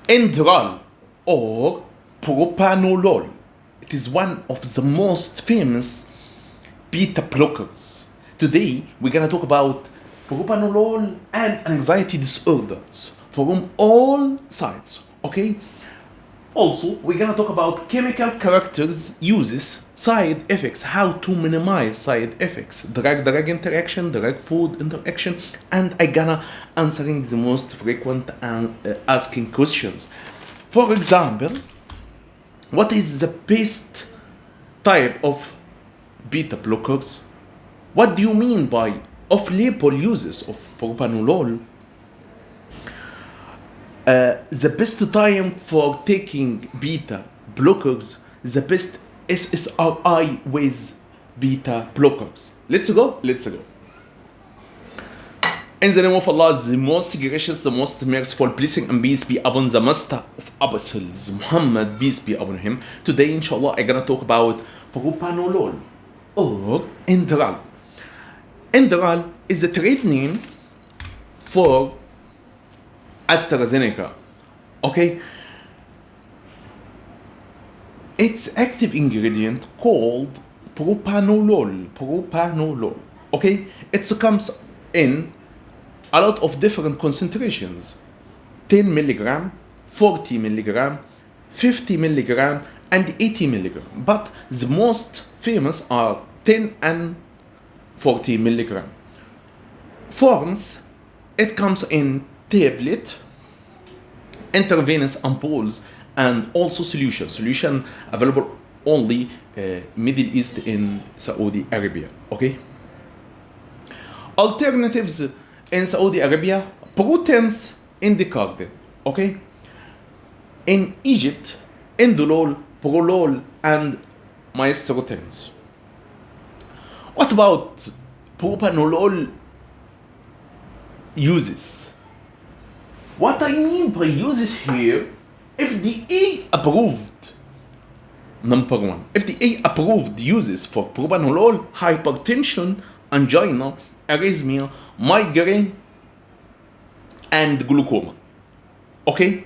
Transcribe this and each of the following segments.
Inderal or Propanolol. It is one of the most famous beta blockers. Today we're gonna talk about propanolol and anxiety disorders from all sides, okay? Also, we're gonna talk about chemical characters, uses, side effects, how to minimize side effects, drug-drug interaction, drug-food interaction, and I gonna answering the most frequent and asking questions. For example, what is the best type of beta blockers? What do you mean by off-label uses of propanolol? The best time for taking beta blockers, the best SSRI with beta blockers. Let's go. In the name of Allah, the most gracious, the most merciful, blessing and peace be upon the master of apostles, Muhammad, peace be upon him. Today, inshallah, I'm gonna talk about propanolol or Inderal. Inderal is the trade name for AstraZeneca, okay? Its active ingredient called propanolol, okay? It comes in a lot of different concentrations, 10 milligram, 40 milligram, 50 milligram, and 80 milligram. But the most famous are 10 and 40 milligram. Forms, it comes in tablet, intravenous ampoules, and also solution available only Middle East in Saudi Arabia, okay? Alternatives in Saudi Arabia, proteins indicated, okay? In Egypt, indolol, prolol, and mystrotins. What about propanolol uses? What I mean by uses here, FDA approved, number one, FDA approved uses for propanolol, hypertension, angina, arrhythmia, migraine, and glaucoma. Okay?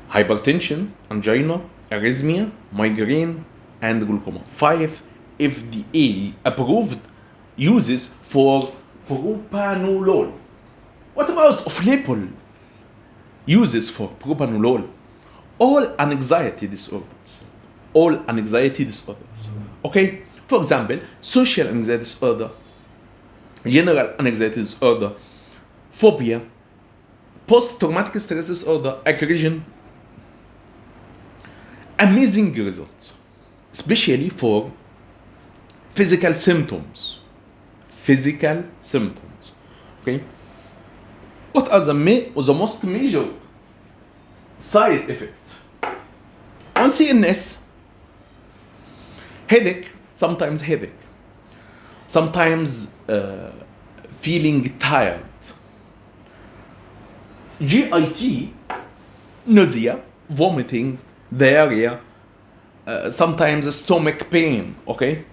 Hypertension, angina, arrhythmia, migraine, and glaucoma. 5 FDA approved uses for propanolol. What about off-label uses for propanolol? All anxiety disorders. Okay? For example, social anxiety disorder, general anxiety disorder, phobia, post-traumatic stress disorder, aggression. Amazing results, especially for physical symptoms. Okay? What are the most major side effects? On CNS, headache, sometimes feeling tired. GIT, nausea, vomiting, diarrhea, sometimes stomach pain, okay?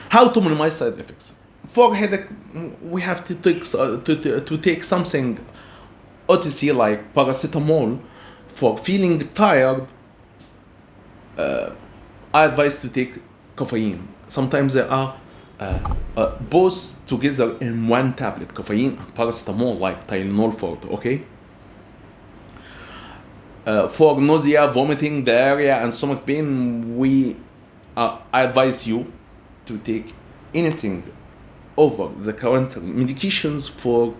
How to minimize side effects? For headache, we have to take something OTC like paracetamol. For feeling tired, I advise to take caffeine. Sometimes they are both together in one tablet, caffeine and paracetamol, like Tylenol forte, okay? For nausea, vomiting, diarrhea, and stomach pain, I advise you to take anything over the counter medications for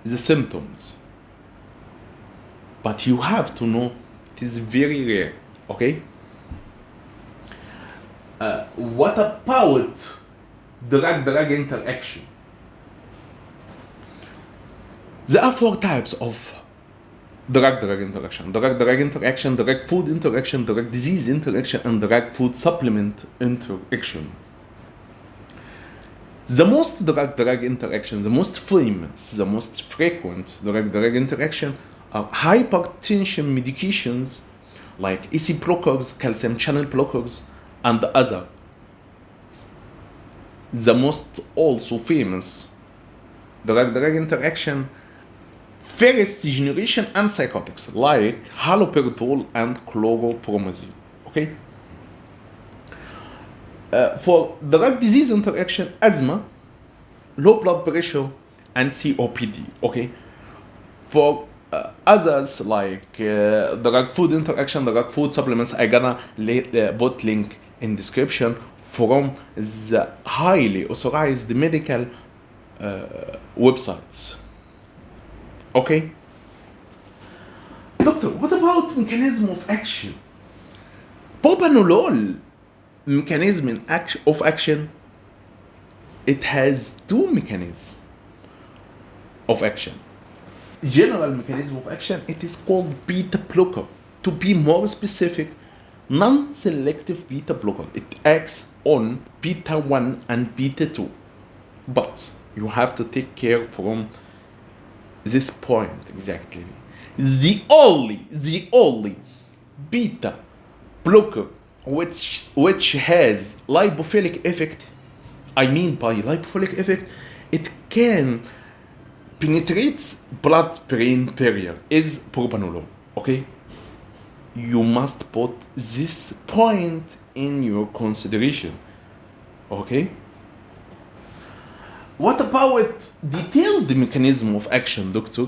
the symptoms. But you have to know it is very rare, okay? What about drug-drug interaction? There are 4 types of drug-drug interaction. Drug-drug interaction, drug-food interaction, drug-disease interaction, and drug-food supplement interaction. The most drug-drug interaction, the most famous, the most frequent drug-drug interaction are hypertension medications like AC blockers, calcium channel blockers, and other. The most also famous drug-drug interaction first generation antipsychotics like haloperidol and chlorpromazine. Okay. For drug disease interaction, asthma, low blood pressure, and COPD. Okay. For others like drug food interaction, drug food supplements, I gonna put link in description from the highly authorized medical websites. Okay. Doctor, what about mechanism of action? Propanolol mechanism of action, it has two mechanisms of action. General mechanism of action, it is called beta blocker. To be more specific, non-selective beta blocker. It acts on beta 1 and beta 2. But you have to take care from this point exactly. The only beta blocker which has lipophilic effect, I mean by lipophilic effect, it can penetrate blood-brain barrier, is propanolol. Okay, you must put this point in your consideration. Okay. What about detailed mechanism of action, doctor?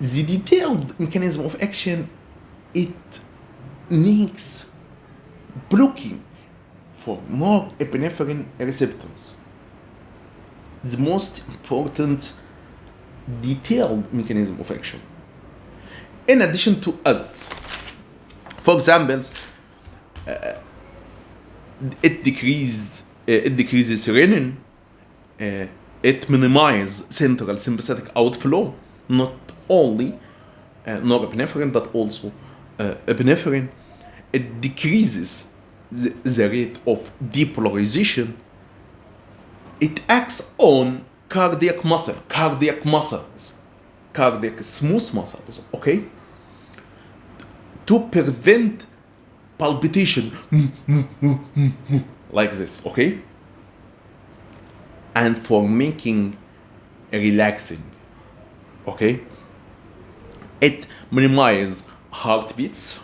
The detailed mechanism of action, it makes blocking for norepinephrine receptors. The most important detailed mechanism of action. In addition to others, for example, it decreases renin, it minimizes central sympathetic outflow, not only norepinephrine but also epinephrine. It decreases the rate of depolarization. It acts on cardiac smooth muscles, okay, to prevent palpitation like this, okay, and for making relaxing, okay. It minimizes heartbeats.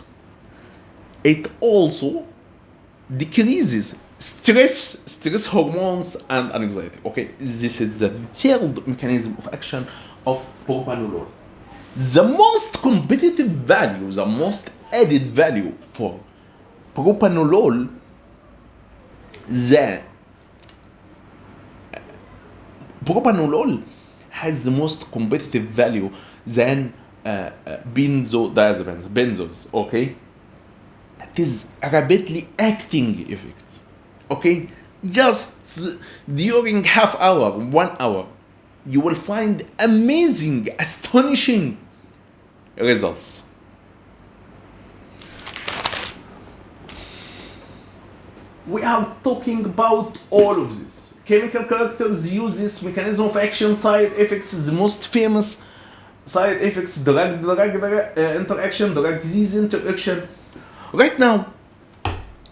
It also decreases stress hormones and anxiety. Okay, this is the detailed mechanism of action of propanolol. The most competitive value, the most added value for propanolol, the propanolol has the most competitive value than benzos. Okay, it is a rapidly acting effect. Okay, just during half hour, 1 hour, you will find amazing, astonishing results. We are talking about all of this. Chemical characters, uses, mechanism of action, side effects, the most famous side effects, drug interaction, drug disease interaction. Right now,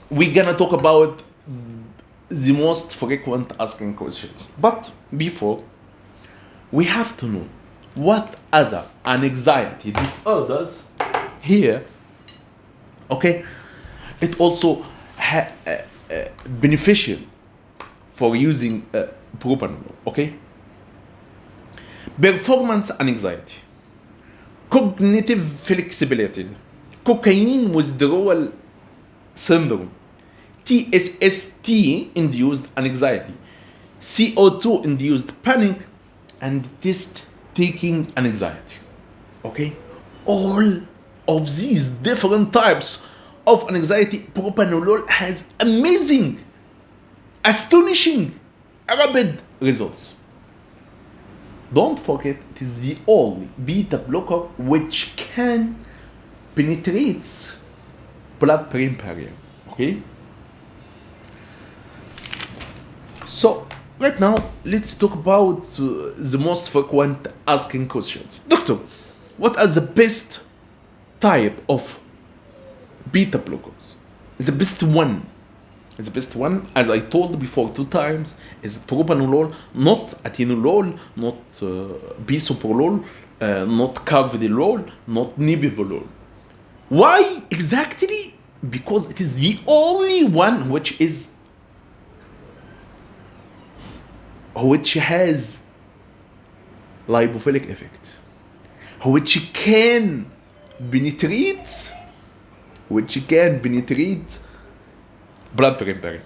we're gonna talk about the most frequent asking questions. But before, we have to know what other anxiety disorders here, okay, it also beneficial for using propanolol, okay. Performance anxiety, cognitive flexibility, cocaine withdrawal syndrome, TSST induced anxiety, CO2 induced panic, and test taking anxiety. Okay, all of these different types of anxiety, propanolol has amazing, astonishing, rapid results. Don't forget, it is the only beta blocker which can penetrate blood-brain barrier. Okay. So right now, let's talk about the most frequent asking questions. Doctor, what are the best type of beta blockers? The best one. The best one, as I told before 2 times, is propanolol, not atenolol, not bisoprolol, not carvedilol, not nebivolol. Why exactly? Because it is the only one which has lipophilic effect, which can penetrate blood-brain barrier.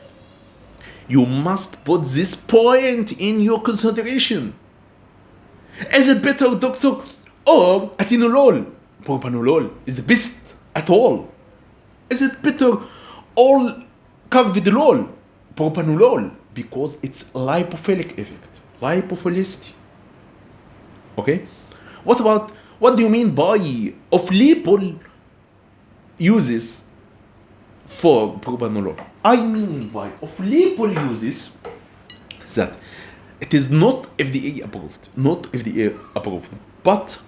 You must put this point in your consideration. Is it better, doctor, or atenolol? Propanolol is the best at all. Is it better or carvedilol? Propanolol, because it's lipophilic effect, lipophilicity. Okay, what do you mean by off-label uses for propanolol? I mean by off-label uses that it is not FDA approved, but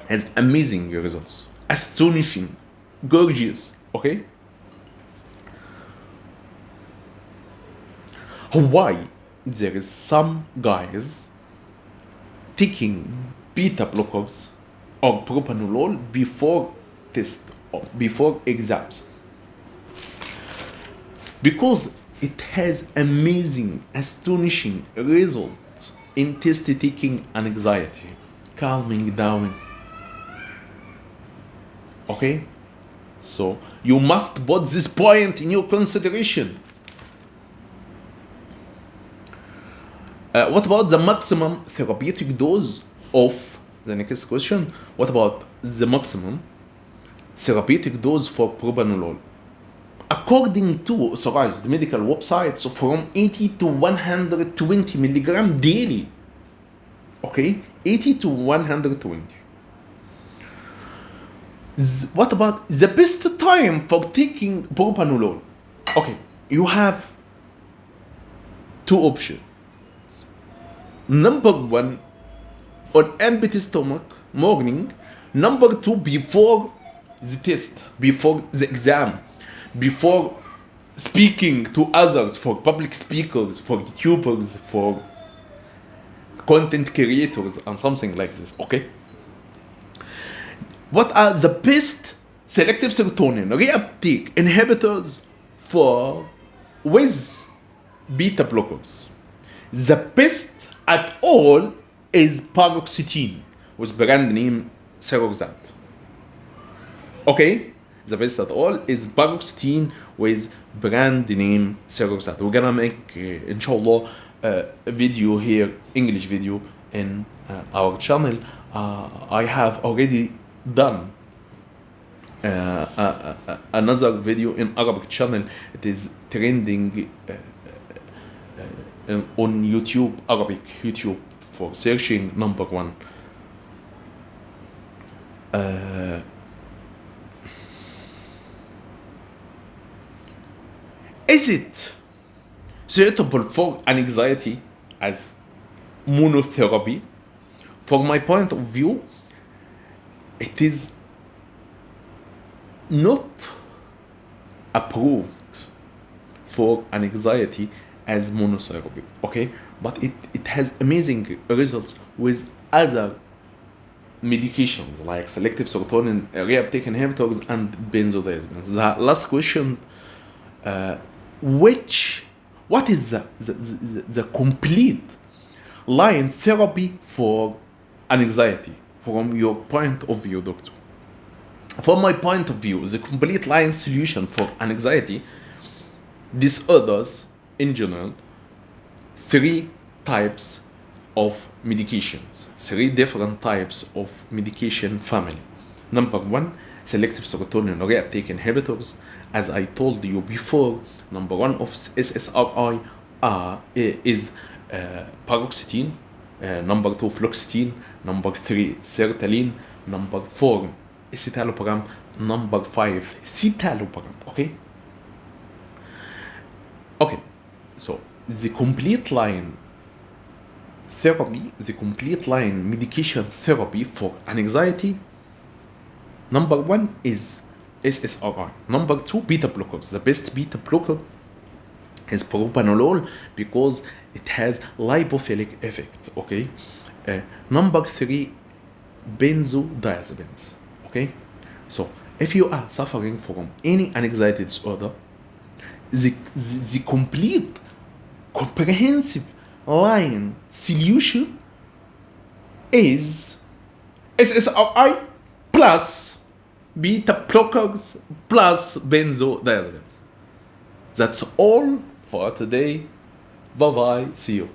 has amazing results, astonishing, gorgeous. Okay, why there is some guys taking beta blockers or propanolol before test or before exams? Because it has amazing, astonishing results in test taking anxiety, calming down. Okay, so you must put this point in your consideration. What about the maximum therapeutic dose of the next question? What about the maximum therapeutic dose for propanolol? According to authorized medical websites, from 80 to 120 milligram daily. Okay, 80 to 120. What about the best time for taking propanolol? Okay, you have two options. Number one, on empty stomach, morning. Number two, before the test, before the exam, before speaking to others, for public speakers, for YouTubers, for content creators, and something like this. Okay. What are the best selective serotonin reuptake inhibitors for with beta blockers? The best at all is paroxetine with brand name Seroxat. Okay, the best at all is paroxetine with brand name Seroxat. We're gonna make inshallah a video here, English video in our channel. I have already done another video in Arabic channel. It is trending on YouTube, Arabic YouTube, for searching number one. Is it suitable for anxiety as monotherapy? From my point of view, it is not approved for anxiety as monotherapy, okay? But it has amazing results with other medications like selective serotonin reuptake inhibitors and benzodiazepines. The last question, what is the complete line therapy for anxiety from your point of view, doctor? From my point of view, the complete line solution for anxiety disorders in general, 3 types of medications, 3 different types of medication family. Number 1, selective serotonin reuptake inhibitors. As I told you before, number 1 of SSRI is paroxetine, number 2 fluoxetine, number 3 sertraline, number 4 escitalopram, number 5 citalopram. Okay, so the complete line therapy, the complete line medication therapy for anxiety, number 1 is SSRI, number 2 beta blockers. The best beta blocker is propanolol because it has lipophilic effect. Okay. Number 3, benzodiazepines. Okay. So if you are suffering from any anxiety disorder, the complete comprehensive line solution is SSRI plus beta blockers plus benzodiazepines. That's all for today. Bye bye. See you.